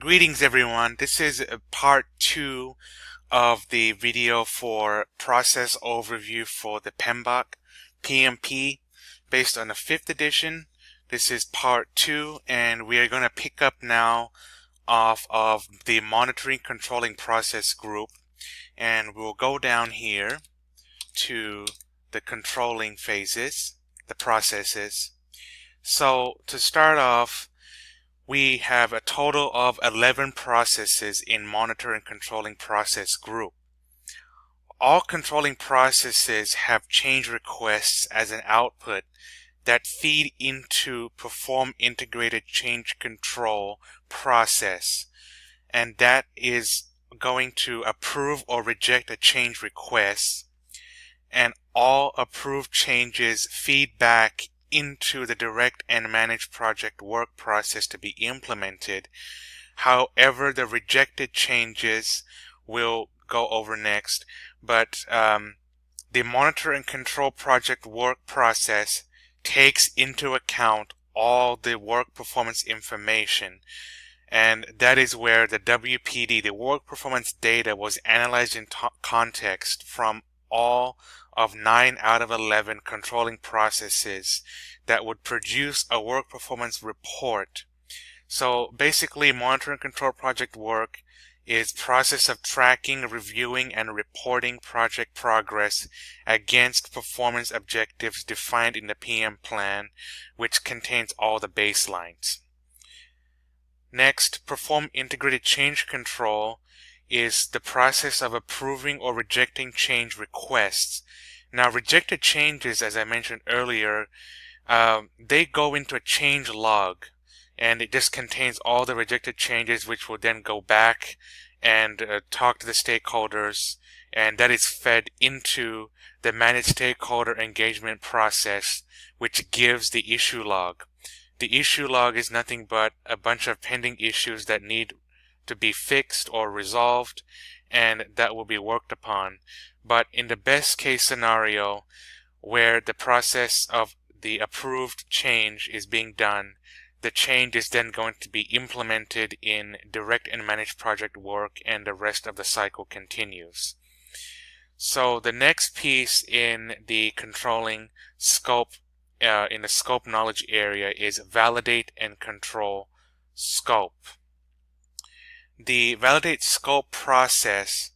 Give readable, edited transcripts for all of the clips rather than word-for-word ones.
Greetings everyone, this is part 2 of the video for process overview for the PMBOK PMP based on the 5th edition. This is part 2 and we are going to pick up now off of the monitoring controlling process group, and we'll go down here to the controlling phases, the processes. So to start off, we have a total of 11 processes in monitor and controlling process group. All controlling processes have change requests as an output that feed into perform integrated change control process, and that is going to approve or reject a change request, and all approved changes feed back into the direct and managed project work process to be implemented. However, the rejected changes will go over next, but the monitor and control project work process takes into account all the work performance information, and that is where the WPD, the work performance data, was analyzed in context from all of 9 out of 11 controlling processes that would produce a work performance report. So basically, monitor and control project work is process of tracking, reviewing, and reporting project progress against performance objectives defined in the PM plan, which contains all the baselines. Next, perform integrated change control is the process of approving or rejecting change requests. Now, rejected changes, as I mentioned earlier, they go into a change log, and it just contains all the rejected changes, which will then go back and talk to the stakeholders, and that is fed into the managed stakeholder engagement process, which gives the issue log. The issue log is nothing but a bunch of pending issues that need to be fixed or resolved, and that will be worked upon. But in the best case scenario, where the process of the approved change is being done, the change is then going to be implemented in direct and managed project work, and the rest of the cycle continues. So the next piece in the controlling scope, in the scope knowledge area, is validate and control scope. The validate scope process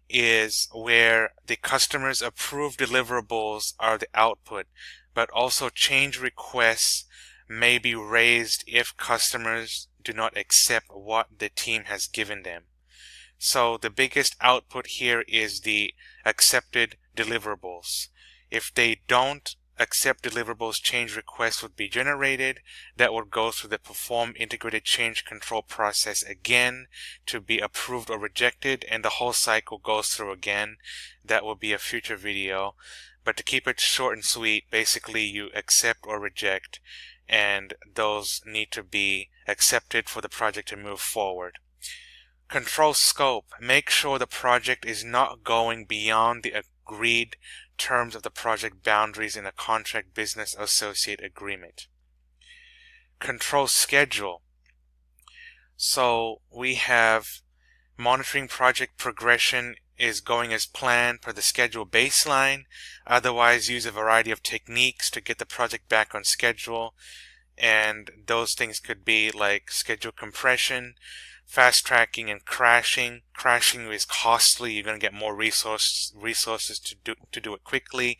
is where the customer's approved deliverables are the output, but also change requests may be raised if customers do not accept what the team has given them. So the biggest output here is the accepted deliverables. If they don't accept deliverables, change requests would be generated. That would go through the perform integrated change control process again to be approved or rejected, and the whole cycle goes through again. That will be a future video. But to keep it short and sweet, basically you accept or reject, and those need to be accepted for the project to move forward. Control scope. Make sure the project is not going beyond the agreed terms of the project boundaries in a contract business associate agreement. Control schedule. So we have monitoring project progression is going as planned per the schedule baseline. Otherwise, use a variety of techniques to get the project back on schedule, and those things could be like schedule compression, fast tracking, and crashing. Crashing is costly. You're going to get more resources to do it quickly,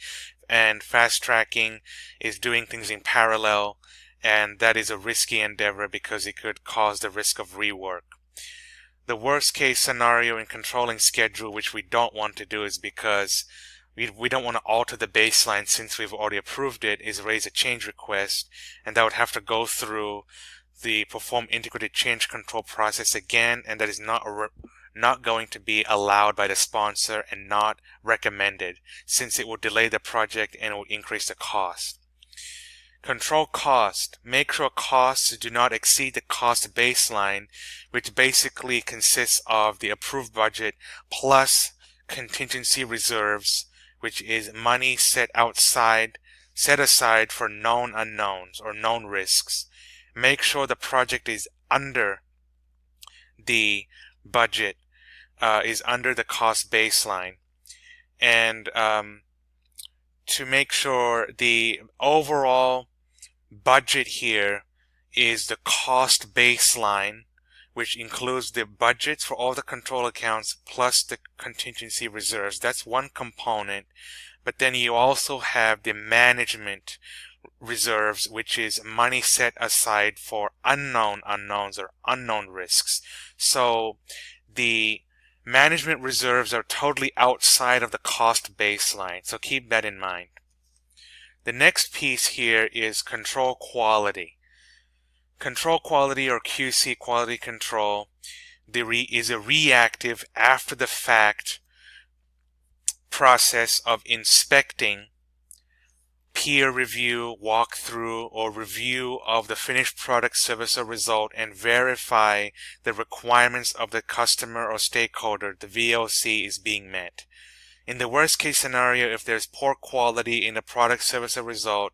and fast tracking is doing things in parallel, and that is a risky endeavor because it could cause the risk of rework. The worst case scenario in controlling schedule, which we don't want to do, is because we don't want to alter the baseline since we've already approved it, is raise a change request, and that would have to go through the perform integrated change control process again, and that is not going to be allowed by the sponsor and not recommended, since it will delay the project and it will increase the cost. Control cost. Make sure costs do not exceed the cost baseline, which basically consists of the approved budget plus contingency reserves, which is money set aside for known unknowns or known risks. Make sure the project is under the budget is under the cost baseline, and to make sure the overall budget here is the cost baseline, which includes the budgets for all the control accounts plus the contingency reserves. That's one component. But then you also have the management reserves, which is money set aside for unknown unknowns or unknown risks. So the management reserves are totally outside of the cost baseline. So keep that in mind. The next piece here is control quality. Control quality, or QC, quality control, is a reactive after the fact process of inspecting, peer review, walkthrough, or review of the finished product, service, or result and verify the requirements of the customer or stakeholder, the VOC, is being met. In the worst case scenario, if there's poor quality in the product, service, or result,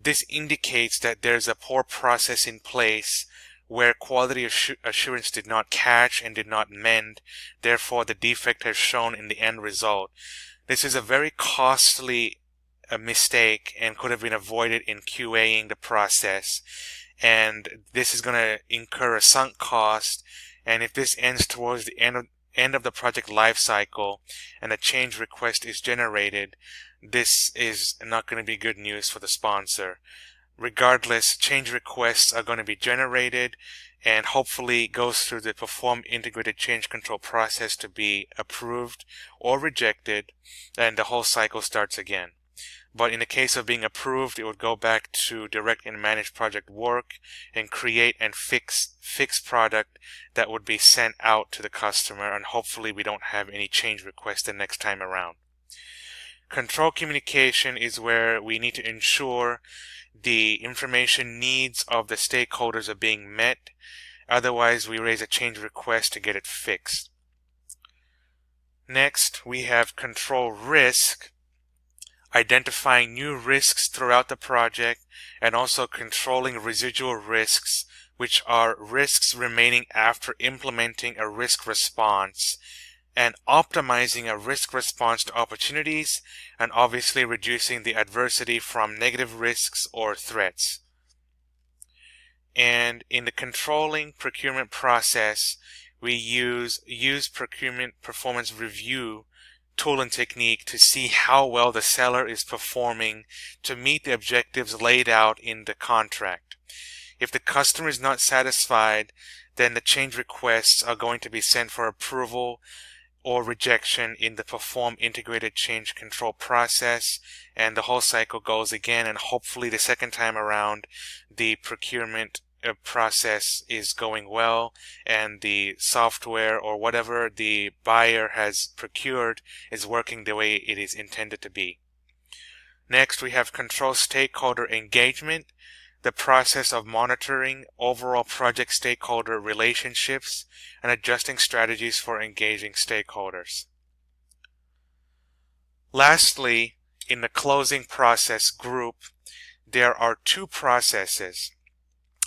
this indicates that there's a poor process in place where quality assurance did not catch and did not mend. Therefore, the defect has shown in the end result. This is a very costly mistake and could have been avoided in QAing the process. And this is going to incur a sunk cost. And if this ends towards the end of the project life cycle and a change request is generated, this is not going to be good news for the sponsor. Regardless, change requests are going to be generated and hopefully goes through the perform integrated change control process to be approved or rejected, and the whole cycle starts again. But in the case of being approved, it would go back to direct and manage project work and create and fix product that would be sent out to the customer, and hopefully we don't have any change requests the next time around. Control communication is where we need to ensure the information needs of the stakeholders are being met. Otherwise, we raise a change request to get it fixed. Next, we have control risk, identifying new risks throughout the project, and also controlling residual risks, which are risks remaining after implementing a risk response, and optimizing a risk response to opportunities, and obviously reducing the adversity from negative risks or threats. And in the controlling procurement process, we use procurement performance review tool and technique to see how well the seller is performing to meet the objectives laid out in the contract. If the customer is not satisfied, then the change requests are going to be sent for approval or rejection in the perform integrated change control process, and the whole cycle goes again, and hopefully the second time around the procurement process is going well and the software or whatever the buyer has procured is working the way it is intended to be. Next, we have control stakeholder engagement, the process of monitoring overall project stakeholder relationships and adjusting strategies for engaging stakeholders. Lastly, in the closing process group, there are two processes.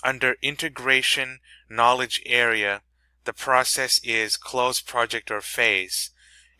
Under integration knowledge area, the process is close project or phase.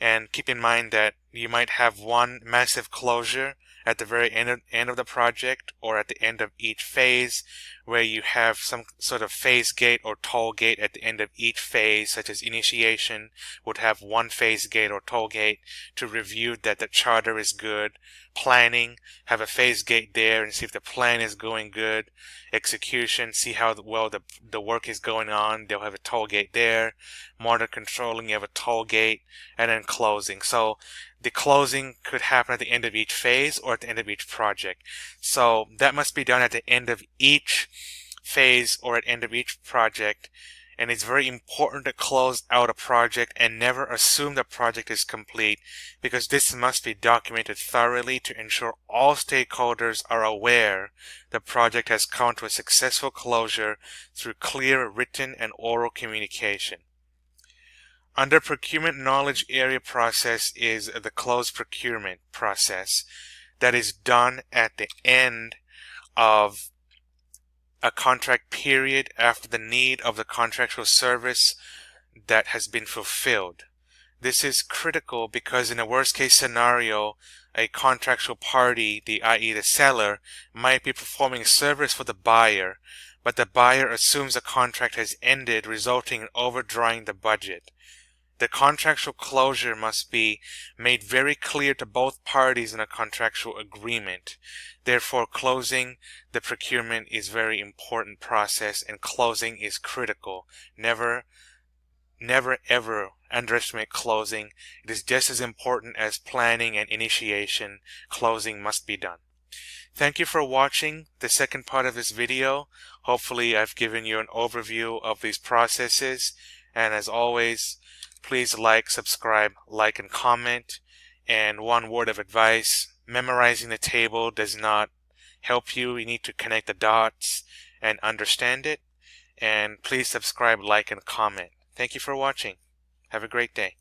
And keep in mind that you might have one massive closure at the very end of the project or at the end of each phase, where you have some sort of phase gate or toll gate at the end of each phase, such as initiation would have one phase gate or toll gate to review that the charter is good. Planning, have a phase gate there and see if the plan is going good. Execution, see how well the work is going on. They'll have a toll gate there. Monitor controlling, you have a toll gate. And then closing. So the closing could happen at the end of each phase or at the end of each project. So that must be done at the end of each phase or at the end of each project. And it's very important to close out a project and never assume the project is complete, because this must be documented thoroughly to ensure all stakeholders are aware the project has come to a successful closure through clear written and oral communication. Under procurement knowledge area process is the closed procurement process that is done at the end of a contract period after the need of the contractual service that has been fulfilled. This is critical because in a worst case scenario, a contractual party, i.e. the seller, might be performing service for the buyer, but the buyer assumes the contract has ended, resulting in overdrawing the budget. The contractual closure must be made very clear to both parties in a contractual agreement. Therefore, closing the procurement is a very important process, and closing is critical. Never ever underestimate closing. It is just as important as planning and initiation. Closing must be done. Thank you for watching the second part of this video. Hopefully I've given you an overview of these processes, and as always, please like, subscribe, like, and comment. And one word of advice: memorizing the table does not help you. You need to connect the dots and understand it. And please subscribe, like, and comment. Thank you for watching. Have a great day.